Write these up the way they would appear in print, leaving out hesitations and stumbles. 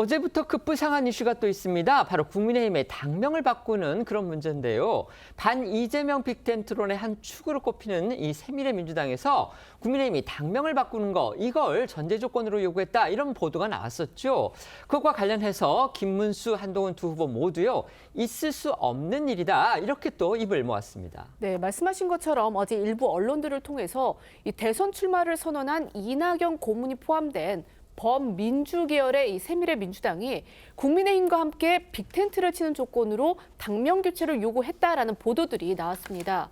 어제부터 급부상한 이슈가 또 있습니다. 바로 국민의힘의 당명을 바꾸는 그런 문제인데요. 반 이재명 빅텐트론의 한 축으로 꼽히는 이 새미래민주당에서 국민의힘이 당명을 바꾸는 거 이걸 전제 조건으로 요구했다 이런 보도가 나왔었죠. 그것과 관련해서 김문수, 한동훈 두 후보 모두요. 있을 수 없는 일이다 이렇게 또 입을 모았습니다. 네, 말씀하신 것처럼 어제 일부 언론들을 통해서 이 대선 출마를 선언한 이낙연 고문이 포함된 범민주 계열의 이 새미래민주당이 국민의힘과 함께 빅텐트를 치는 조건으로 당명 교체를 요구했다라는 보도들이 나왔습니다.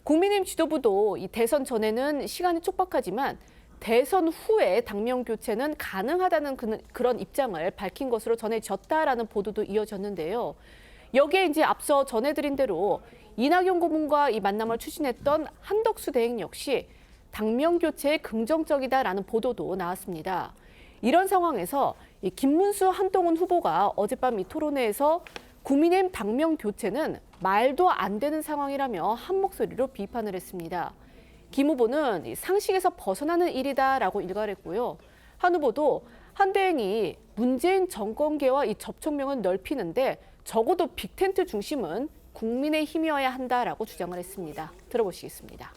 국민의힘 지도부도 이 대선 전에는 시간이 촉박하지만 대선 후에 당명 교체는 가능하다는 그런 입장을 밝힌 것으로 전해졌다라는 보도도 이어졌는데요. 여기에 이제 앞서 전해드린 대로 이낙연 고문과 이 만남을 추진했던 한덕수 대행 역시 당명 교체에 긍정적이다라는 보도도 나왔습니다. 이런 상황에서 이 김문수, 한동훈 후보가 어젯밤 이 토론회에서 국민의힘 당명 교체는 말도 안 되는 상황이라며 한 목소리로 비판을 했습니다. 김 후보는 상식에서 벗어나는 일이다라고 일갈했고요. 한 후보도 한 대행이 문재인 정권계와 이 접촉면을 넓히는데 적어도 빅텐트 중심은 국민의힘이어야 한다라고 주장을 했습니다. 들어보시겠습니다.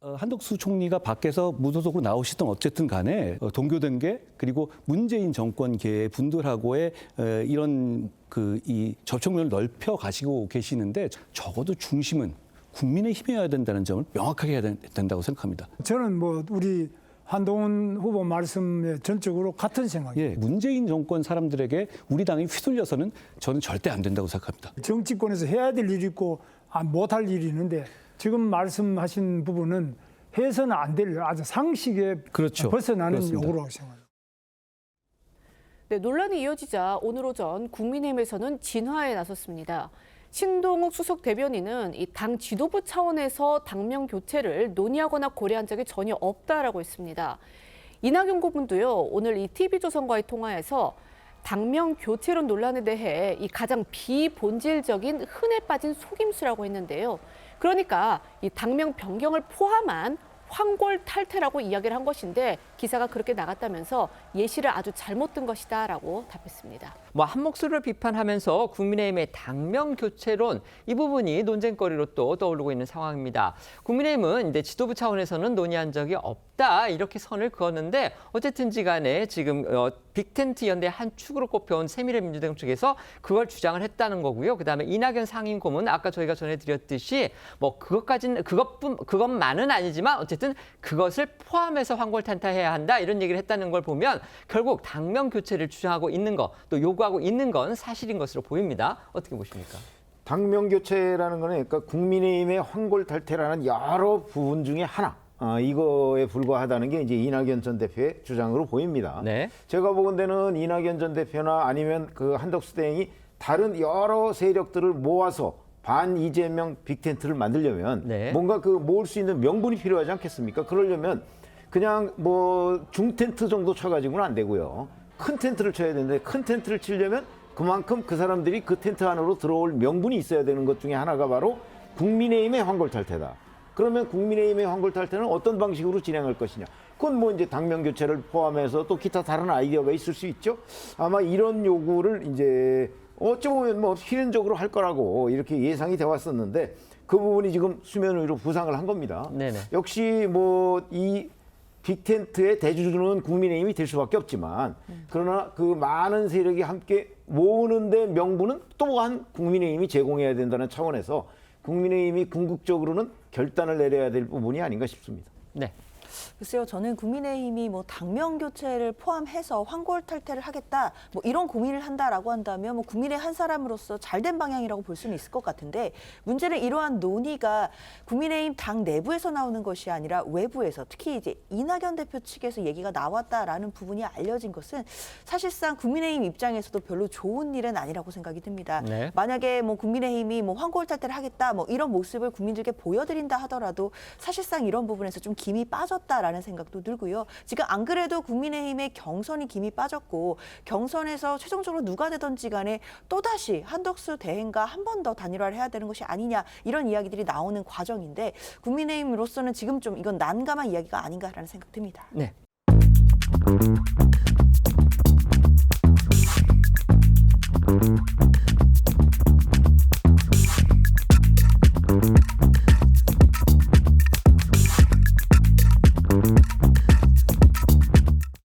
한덕수 총리가 밖에서 무소속으로 나오시던 어쨌든 간에 동교된 게 그리고 문재인 정권계의 분들하고의 이런 이 접촉면을 넓혀 가시고 계시는데 적어도 중심은 국민의힘이어야 된다는 점을 명확하게 해야 된다고 생각합니다. 저는 우리 한동훈 후보 말씀에 전적으로 같은 생각이에요. 예, 문재인 정권 사람들에게 우리 당이 휘둘려서는 저는 절대 안 된다고 생각합니다. 정치권에서 해야 될 일이 있고 못할 일이 있는데 지금 말씀하신 부분은 해서는 안 될 아주 상식에 그렇죠. 벗어나는 그렇습니다. 요구라고 생각합니다. 네, 논란이 이어지자 오늘 오전 국민의힘에서는 진화에 나섰습니다. 신동욱 수석 대변인은 이 당 지도부 차원에서 당명 교체를 논의하거나 고려한 적이 전혀 없다라고 했습니다. 이낙연 고문도요, 오늘 이 TV조선과의 통화에서 당명 교체론 논란에 대해 이 가장 비본질적인 흔해 빠진 속임수라고 했는데요. 그러니까 이 당명 변경을 포함한 황골탈퇴라고 이야기를 한 것인데 기사가 그렇게 나갔다면서 예시를 아주 잘못 든 것이다라고 답했습니다. 한 목소리로 비판하면서 국민의힘의 당명 교체론 이 부분이 논쟁거리로 또 떠오르고 있는 상황입니다. 국민의힘은 이제 지도부 차원에서는 논의한 적이 없다 이렇게 선을 그었는데 어쨌든지 간에 지금 빅텐트 연대 한 축으로 꼽혀온 새미래민주당 측에서 그걸 주장을 했다는 거고요. 그다음에 이낙연 상임고문 아까 저희가 전해드렸듯이 그것만은 아니지만 어쨌든 그것을 포함해서 황골탄퇴해야 한다 이런 얘기를 했다는 걸 보면 결국 당명 교체를 주장하고 있는 거 또 요구하고 있는 건 사실인 것으로 보입니다. 어떻게 보십니까? 당명 교체라는 거는 그러니까 국민의힘의 황골탈퇴라는 여러 부분 중에 하나. 이거에 불과하다는 게 이제 이낙연 전 대표의 주장으로 보입니다. 네. 제가 보건대는 이낙연 전 대표나 아니면 그 한덕수 대행이 다른 여러 세력들을 모아서 반 이재명 빅텐트를 만들려면 네. 뭔가 모을 수 있는 명분이 필요하지 않겠습니까? 그러려면 그냥 중텐트 정도 쳐가지고는 안 되고요. 큰 텐트를 쳐야 되는데 큰 텐트를 치려면 그만큼 그 사람들이 그 텐트 안으로 들어올 명분이 있어야 되는 것 중에 하나가 바로 국민의힘의 황골탈퇴다. 그러면 국민의힘의 황골탈퇴는 어떤 방식으로 진행할 것이냐. 그건 이제 당명 교체를 포함해서 또 기타 다른 아이디어가 있을 수 있죠. 아마 이런 요구를 이제 어찌 보면 필연적으로 할 거라고 이렇게 예상이 돼 왔었는데 그 부분이 지금 수면 위로 부상을 한 겁니다. 네네. 역시 이 빅텐트의 대주주는 국민의힘이 될 수밖에 없지만 그러나 그 많은 세력이 함께 모으는데 명분은 또한 국민의힘이 제공해야 된다는 차원에서 국민의힘이 궁극적으로는 결단을 내려야 될 부분이 아닌가 싶습니다. 네. 글쎄요, 저는 국민의힘이 당명 교체를 포함해서 황골탈퇴를 하겠다, 이런 고민을 한다라고 한다면 국민의 한 사람으로서 잘된 방향이라고 볼 수는 있을 것 같은데 문제는 이러한 논의가 국민의힘 당 내부에서 나오는 것이 아니라 외부에서 특히 이제 이낙연 대표 측에서 얘기가 나왔다라는 부분이 알려진 것은 사실상 국민의힘 입장에서도 별로 좋은 일은 아니라고 생각이 듭니다. 네. 만약에 국민의힘이 황골탈퇴를 하겠다 이런 모습을 국민들께 보여드린다 하더라도 사실상 이런 부분에서 좀 김이 빠졌다라는 생각도 들고요. 지금 안 그래도 국민의힘의 경선이 김이 빠졌고 경선에서 최종적으로 누가 되든지 간에 또다시 한덕수 대행과 한 번 더 단일화를 해야 되는 것이 아니냐 이런 이야기들이 나오는 과정인데 국민의힘으로서는 지금 좀 이건 난감한 이야기가 아닌가라는 생각 듭니다. 네.